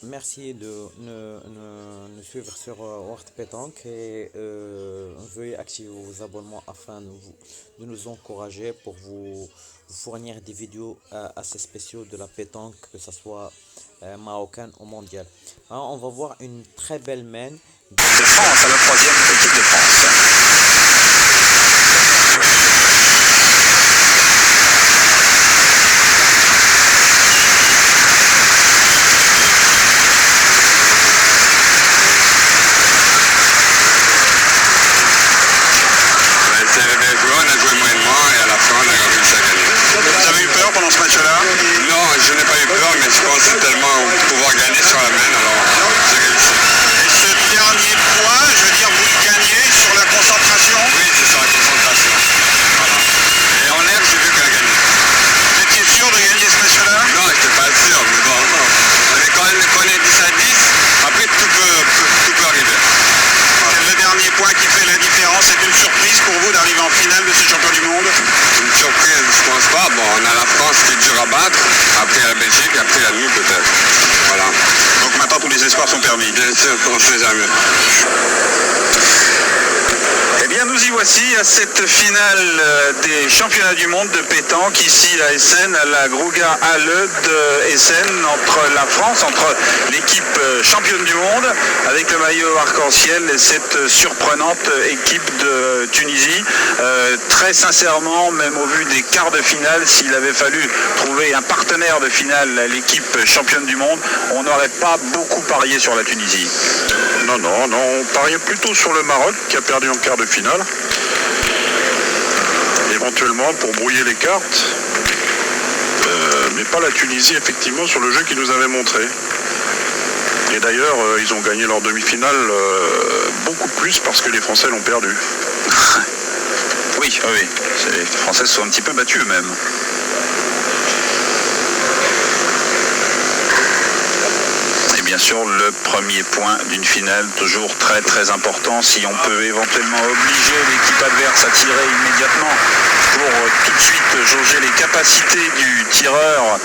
Merci de nous suivre sur World Pétanque et veuillez activer vos abonnements afin de nous encourager pour vous fournir des vidéos assez spéciaux de la pétanque, que ce soit marocaine ou mondiale. Hein, on va voir une très belle main. De France à la troisième équipe de France. C'est bien joué, on a joué moyennement et à la fin on a réussi à gagner. Vous avez eu peur pendant ce match-là? Non, je n'ai pas eu peur, mais je pensais tellement pouvoir gagner sur la main, alors j'ai réussi. Et ce dernier point, je veux dire, vous le gagnez sur la concentration? Oui, c'est sur la concentration. Voilà. Et en air, j'ai vu qu'on a gagné. Vous étiez sûr de gagner ce match-là? Non, je n'étais pas sûr, mais bon, non. Mais quand on est 10 à 10, après tout peut arriver. C'est le dernier point qui fait la différence. C'est une surprise pour vous d'arriver en finale de ce champion du monde? Une surprise, je pense pas. Bon, on a la France qui est dure à battre, après la Belgique, après la nous peut-être. Voilà. Donc maintenant tous les espoirs sont permis. Bien sûr, on ne sait jamais. Eh bien nous y voici à cette finale des championnats du monde de pétanque ici à Essen, à la Gruga Halle de Essen, entre la France, entre l'équipe championne du monde avec le maillot arc-en-ciel et cette surprenante équipe de Tunisie. Très sincèrement, même au vu des quarts de finale, s'il avait fallu trouver un partenaire de finale à l'équipe championne du monde, on n'aurait pas beaucoup parié sur la Tunisie. Non, on pariait plutôt sur le Maroc qui a perdu en quart de finale. Éventuellement pour brouiller les cartes. Mais pas la Tunisie, effectivement, sur le jeu qu'ils nous avaient montré. Et d'ailleurs, ils ont gagné leur demi-finale beaucoup plus parce que les Français l'ont perdu. Oui. Les Français se sont un petit peu battus eux-mêmes. Et bien sûr, le premier point d'une finale, toujours très très important. Si on peut éventuellement obliger l'équipe adverse à tirer immédiatement pour tout de suite jauger les capacités du tireur,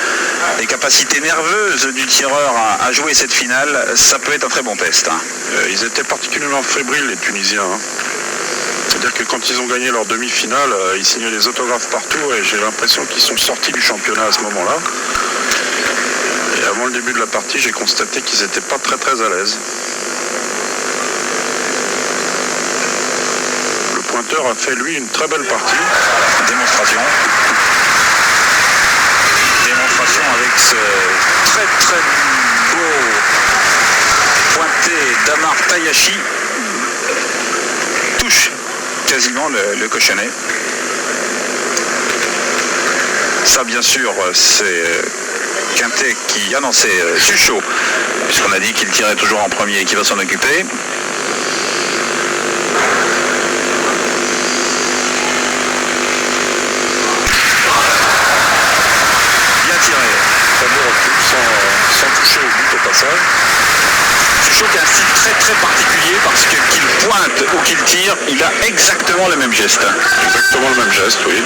les capacités nerveuses du tireur à jouer cette finale, ça peut être un très bon test. Ils étaient particulièrement fébriles, les Tunisiens. C'est-à-dire que quand ils ont gagné leur demi-finale, ils signaient des autographes partout et j'ai l'impression qu'ils sont sortis du championnat à ce moment-là. Et avant le début de la partie, j'ai constaté qu'ils n'étaient pas très très à l'aise. Le pointeur a fait, lui, une très belle partie. Démonstration. Démonstration avec ce très très beau pointé d'Amar Tayashi. Touche quasiment le cochonnet. Ça bien sûr c'est Quintet qui... Ah non, c'est Suchot, puisqu'on a dit qu'il tirait toujours en premier et qu'il va s'en occuper. Bien tiré. Très beau recul, sans toucher au but au passage. Suchot qui a un style très très particulier parce que qu'il pointe ou qu'il tire, il a exactement le même geste. Exactement le même geste, oui.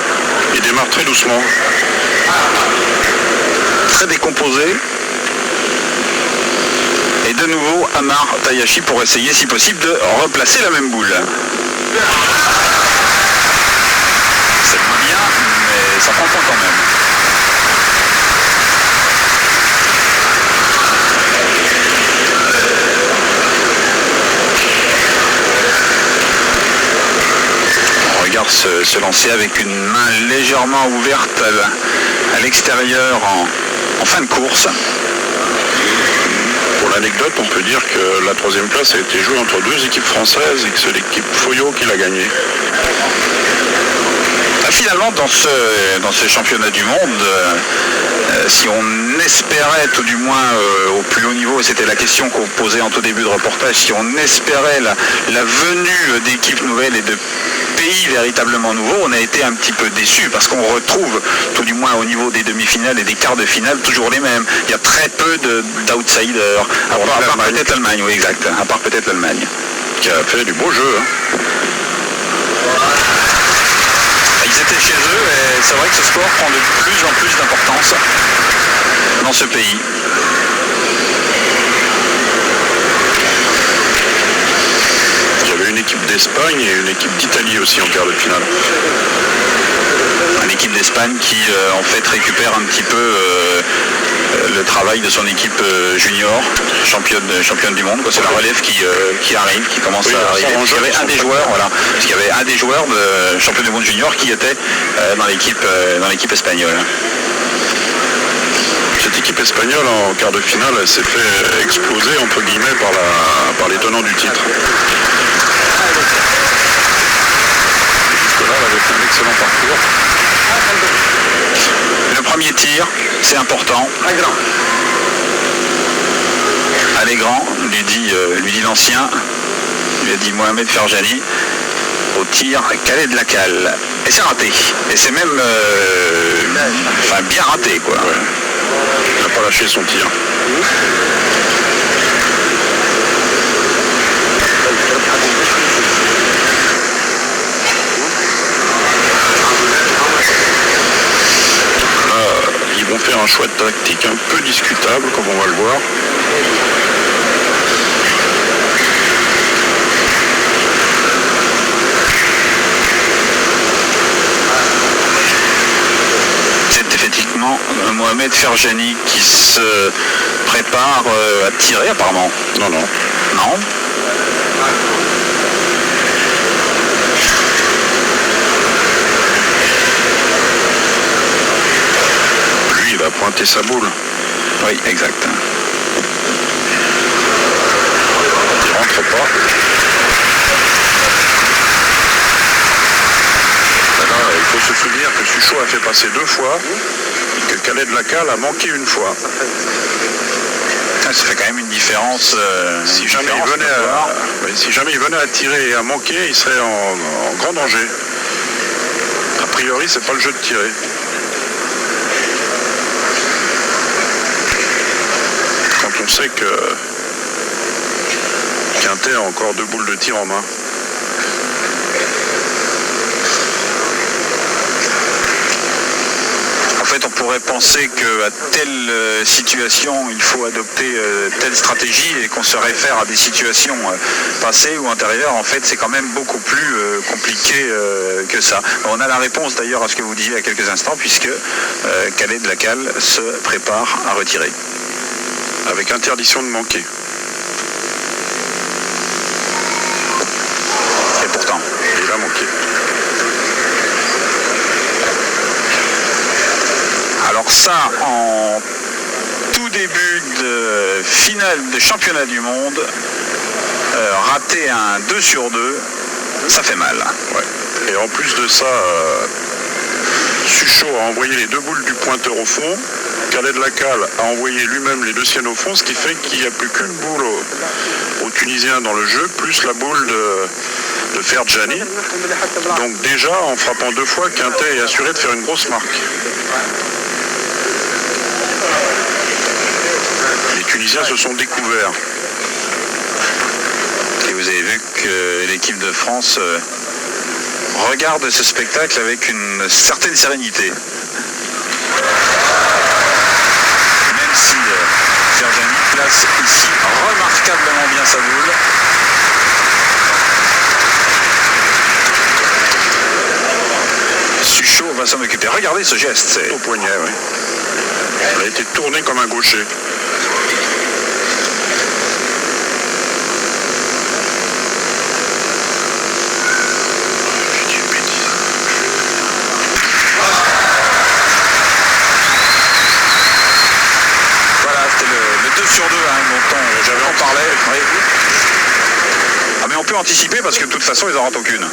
Il démarre très doucement. Très décomposé. Et de nouveau Amar Tayashi pour essayer si possible de replacer la même boule. C'est moins bien, mais ça prend le point quand même. On regarde se lancer avec une main légèrement ouverte à l'extérieur en fin de course. Pour l'anecdote, on peut dire que la troisième place a été jouée entre deux équipes françaises et que c'est l'équipe Foyot qui l'a gagnée. Finalement, dans ce championnat du monde, si on espérait, tout du moins au plus haut niveau, c'était la question qu'on posait en tout début de reportage, si on espérait la venue d'équipes nouvelles et de pays véritablement nouveaux, on a été un petit peu déçus parce qu'on retrouve, tout du moins au niveau des demi-finales et des quarts de finale, toujours les mêmes. Il y a très peu d'outsiders, à part peut-être l'Allemagne, oui exact, à part peut-être l'Allemagne. Qui a fait du beau jeu. Ils étaient chez eux et c'est vrai que ce sport prend de plus en plus d'importance dans ce pays. d'Espagne et une équipe d'Italie aussi en quart de finale. L'équipe d'Espagne qui en fait récupère un petit peu le travail de son équipe junior, championne du monde. C'est la relève qui arrive, qui commence à arriver. Parce qu'il y avait un des joueurs, voilà, parce qu'il y avait un des joueurs de champion du monde junior qui était dans l'équipe espagnole. Cette équipe espagnole en quart de finale, elle s'est fait exploser entre guillemets par les tenants du titre. Jusque-là, elle avait fait un excellent parcours. Le premier tir, c'est important. Allez grand, lui dit l'ancien, lui a dit Mohamed Ferjani, au tir Khaled Lacal. Et c'est raté. Et c'est même bien raté quoi. Ouais. Il n'a pas lâché son tir. Là, ils vont faire un choix de tactique un peu discutable, comme on va le voir. C'est effectivement Mohamed Ferjani qui se prépare à tirer apparemment. Non. Non. Lui, il va pointer sa boule. Oui, exact. Il rentre pas. Là, il faut se souvenir que Suchot a fait passer 2 fois, que Khaled Lacal a manqué 1 fois. Ça fait quand même une différence. Si jamais il venait à tirer et à manquer, il serait en grand danger. A priori, c'est pas le jeu de tirer. Quand on sait que Quintet a encore 2 boules de tir en main. En fait, on pourrait penser qu'à telle situation, il faut adopter telle stratégie et qu'on se réfère à des situations passées ou antérieures. En fait, c'est quand même beaucoup plus compliqué que ça. On a la réponse d'ailleurs à ce que vous disiez il y a quelques instants, puisque Khaled Lacal se prépare à retirer. Avec interdiction de manquer. Et pourtant. Il a manqué. Alors ça, en tout début de finale de championnat du monde, rater un 2 sur 2, ça fait mal. Ouais. Et en plus de ça, Suchot a envoyé les 2 boules du pointeur au fond. Khaled Lacal a envoyé lui-même les 2 siennes au fond, ce qui fait qu'il n'y a plus qu'une boule au Tunisien dans le jeu, plus la boule de Ferjani. Donc déjà, en frappant 2 fois, Quintet est assuré de faire une grosse marque. Les Tunisiens se sont découverts. Et vous avez vu que l'équipe de France regarde ce spectacle avec une certaine sérénité. Même si Ferjani place ici remarquablement bien sa boule. Suchot va s'en occuper. Regardez ce geste. C'est Au poignet, oui. Il a été tourné comme un gaucher. Voilà, c'était le 2 sur 2 dont j'avais en parlé. Oui. Ah mais on peut anticiper parce que de toute façon ils en ratent aucune.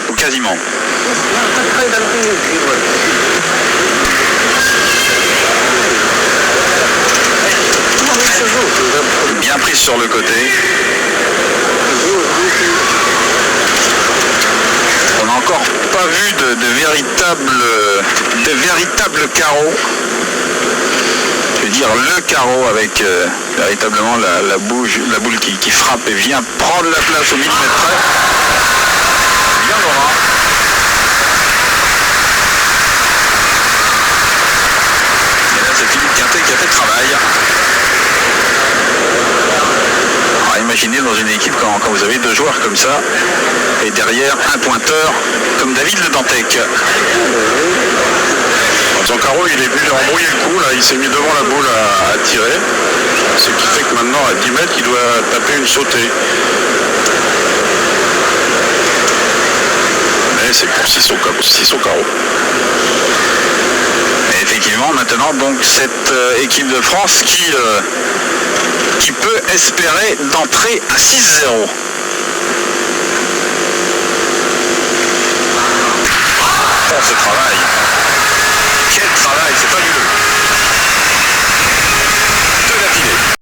ou quasiment. Bien prise sur le côté. On n'a encore pas vu de véritables carreaux. Je veux dire le carreau avec véritablement la boule qui frappe et vient prendre la place au millimètre près. Bien Laura. Et là c'est Philippe Quintet qui a fait le travail. Alors, imaginez imaginez dans une équipe quand vous avez deux joueurs comme ça, et derrière un pointeur comme David Le Dantec. Zancaro, il est venu embrouiller le coup, là, il s'est mis devant la boule à tirer. Ce qui fait que maintenant, à 10 mètres, il doit taper une sautée. Mais c'est pour 6 au carreau. Et effectivement, maintenant, donc, cette équipe de France qui peut espérer d'entrer à 6-0. Pour ce travail.